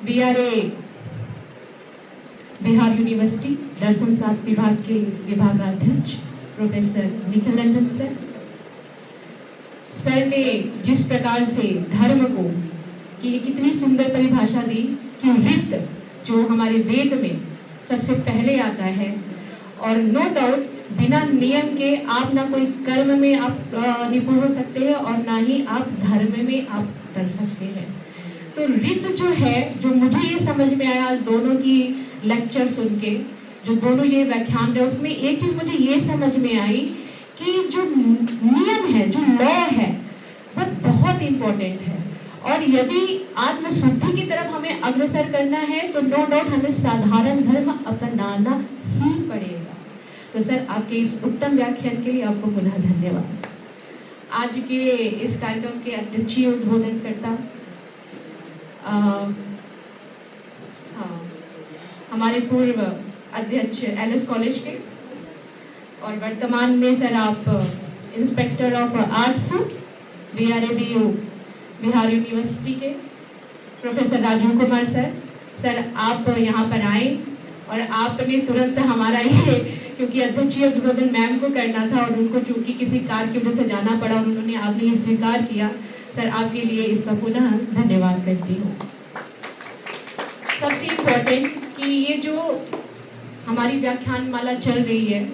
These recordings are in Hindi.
बीआरए बिहार यूनिवर्सिटी दर्शन शास्त्र विभाग के विभागाध्यक्ष प्रोफेसर निखिल लंडन सर ने जिस प्रकार से धर्म को की कितनी सुंदर परिभाषा दी कि रित जो हमारे वेद में सबसे पहले आता है, और नो डाउट बिना नियम के आप ना कोई कर्म में आप निपुण हो सकते हैं और ना ही आप धर्म में आप कर सकते हैं। तो रित जो है, जो मुझे ये समझ में आया आज दोनों की लेक्चर सुन के, जो दोनों ये व्याख्यान रहे, उसमें एक चीज मुझे ये समझ में आई कि जो नियम है, जो लॉ है, वो बहुत इंपॉर्टेंट है। और यदि आत्मशुद्धि की तरफ हमें अग्रसर करना है तो नो डाउट हमें साधारण धर्म अपनाना ही पड़ेगा। तो सर, आपके इस उत्तम व्याख्यान के लिए आपको पुनः धन्यवाद। आज के इस कार्यक्रम के अध्यक्षीय उद्बोधनकर्ता हमारे पूर्व अध्यक्ष एलएस कॉलेज के और वर्तमान में सर आप inspector of arts BRABU Bihar university के प्रोफेसर राजीव कुमार सर आप यहाँ पर आए और आपने तुरंत हमारा ये, क्योंकि अध्यक्षीय उद्बोधन मैम को करना था और उनको चूंकि किसी कार्य की वजह से जाना पड़ा, उन्होंने आपने ये स्वीकार किया। सर, आपके लिए इसका पुनः धन्यवाद करती हूँ। सबसे इम्पोर्टेंट कि ये जो हमारी व्याख्यान माला चल रही है,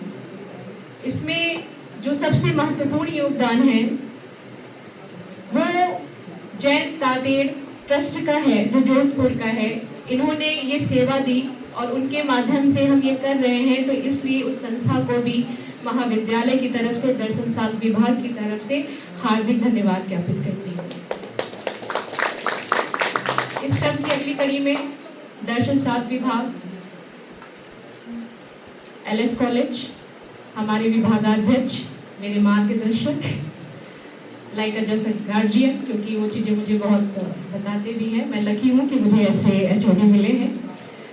इसमें जो सबसे महत्वपूर्ण योगदान है वो जैन तातेड़ ट्रस्ट का है, जो जोधपुर का है। इन्होंने ये सेवा दी और उनके माध्यम से हम ये कर रहे हैं, तो इसलिए उस संस्था को भी महाविद्यालय की तरफ से, दर्शन शास्त्र विभाग की तरफ से हार्दिक धन्यवाद ज्ञापित करती हूँ। इस क्रम की अगली कड़ी में दर्शन शास्त्र विभाग, एलएस कॉलेज, हमारे विभागाध्यक्ष, मेरे मार्गदर्शक, लाइक जैसे गार्जियन, क्योंकि वो चीज़ें मुझे बहुत बताते भी हैं। मैं लकी हूँ कि मुझे ऐसे एचओडी मिले हैं।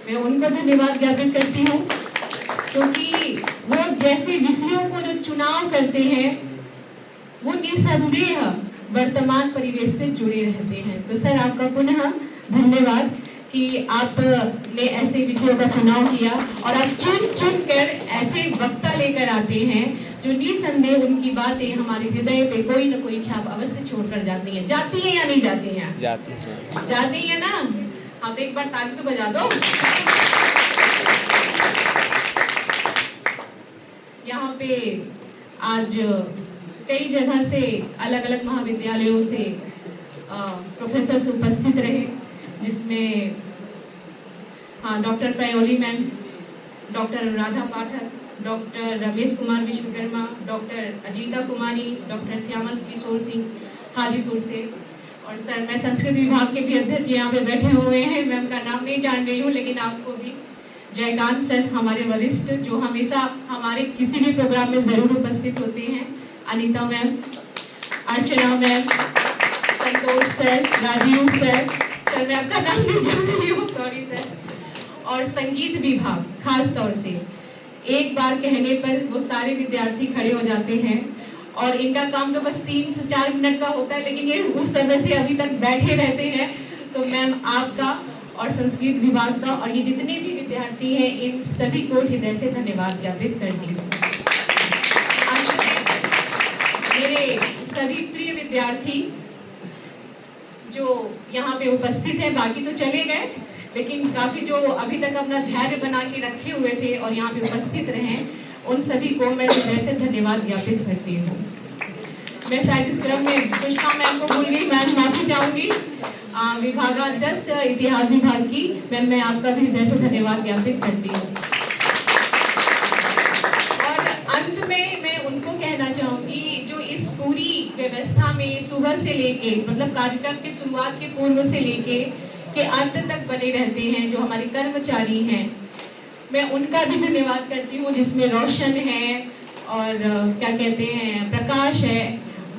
मैं उनको धन्यवाद ज्ञापित करती हूँ, क्योंकि वो जैसे विषयों को जो चुनाव करते हैं वो निसंदेह वर्तमान परिवेश से जुड़े रहते हैं। तो सर, आपका पुनः धन्यवाद कि आपने ऐसे विषयों का चुनाव किया और आप चुन कर ऐसे वक्ता लेकर आते हैं जो निसंदेह उनकी बातें हमारे हृदय पे कोई न कोई छाप अवश्य छोड़कर जाती हैं। जाती हैं या नहीं जाती हैं? जाती हैं ना? हाँ, तो एक बार ताली तो बजा दो। यहाँ पे आज कई जगह से, अलग अलग महाविद्यालयों से प्रोफेसर उपस्थित रहे, जिसमें doctor Payoli ma'am, doctor Anuradha पाठक, डॉक्टर रमेश कुमार विश्वकर्मा, डॉक्टर अजीता कुमारी, डॉक्टर श्यामल किशोर सिंह हाजीपुर से, और सर मैं संस्कृत विभाग के भी अध्यक्ष यहाँ पे बैठे हुए हैं। मैं उनका नाम नहीं जान रही हूँ, लेकिन आपको भी जयकांत सर, हमारे वरिष्ठ, जो हमेशा हमारे किसी भी प्रोग्राम में जरूर उपस्थित होते हैं, अनीता मैम, अर्चना मैम, संतोष सर, राजीव सर मैं आपका नाम नहीं जान रही हूँ, सॉरी सर, और संगीत विभाग खास तौर से एक बार कहने पर वो सारे विद्यार्थी खड़े हो जाते हैं और इनका काम तो बस 3 से 4 मिनट का होता है, लेकिन ये उस समय से अभी तक बैठे रहते हैं। तो मैम, आपका और संस्कृत विभाग का और ये जितने भी विद्यार्थी हैं, इन सभी को हृदय से धन्यवाद ज्ञापित करती हूँ। मेरे सभी प्रिय विद्यार्थी जो यहाँ पे उपस्थित हैं, बाकी तो चले गए, लेकिन काफी जो अभी तक अपना धैर्य बना के रखे हुए थे और यहाँ पे उपस्थित रहे, उन सभी को मैं हृदय से धन्यवाद ज्ञापित करती हूँ। मैं शायद इस क्रम में पुष्पा मैम को भूल गई, मैम माफी चाहूंगी। विभागाध्यक्ष इतिहास विभाग की मैम, मैं आपका भी हृदय से धन्यवाद ज्ञापित करती हूँ। और अंत में मैं उनको कहना चाहूंगी जो इस पूरी व्यवस्था में सुबह से लेके, मतलब कार्यक्रम के शुरुआत के पूर्व से लेके के अंत तक बने रहते हैं, जो हमारे कर्मचारी हैं, मैं उनका भी धन्यवाद करती हूँ, जिसमें रोशन है और क्या कहते हैं, प्रकाश है,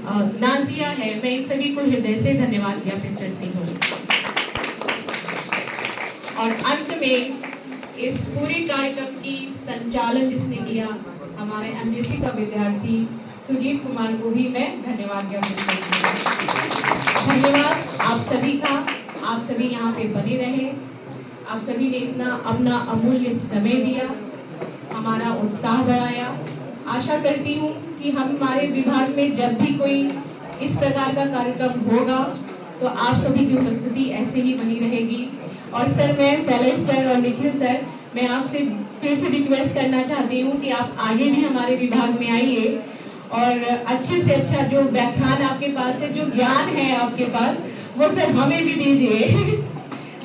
नाजिया है। मैं इन सभी को हृदय से धन्यवाद ज्ञापित करती हूँ। और अंत में इस पूरे कार्यक्रम की संचालन जिसने किया, हमारे एमजीसी का विद्यार्थी सुजीत कुमार को भी मैं धन्यवाद ज्ञापित करती हूँ। धन्यवाद आप सभी का, आप सभी सभी यहाँ पे बने रहे। आप सभी ने इतना अपना अमूल्य समय दिया, हमारा उत्साह बढ़ाया। आशा करती हूँ कि हमारे विभाग में जब भी कोई इस प्रकार का कार्यक्रम होगा तो आप सभी की उपस्थिति ऐसे ही बनी रहेगी। और सर, मैं शैलेश सर और निखिल सर, मैं आपसे फिर से रिक्वेस्ट करना चाहती हूँ कि आप आगे भी हमारे विभाग में आइए और अच्छे से अच्छा जो व्याख्यान आपके पास है, जो ज्ञान है आपके पास, वो सर हमें भी दीजिए।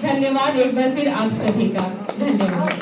धन्यवाद एक बार फिर आप सभी का, धन्यवाद।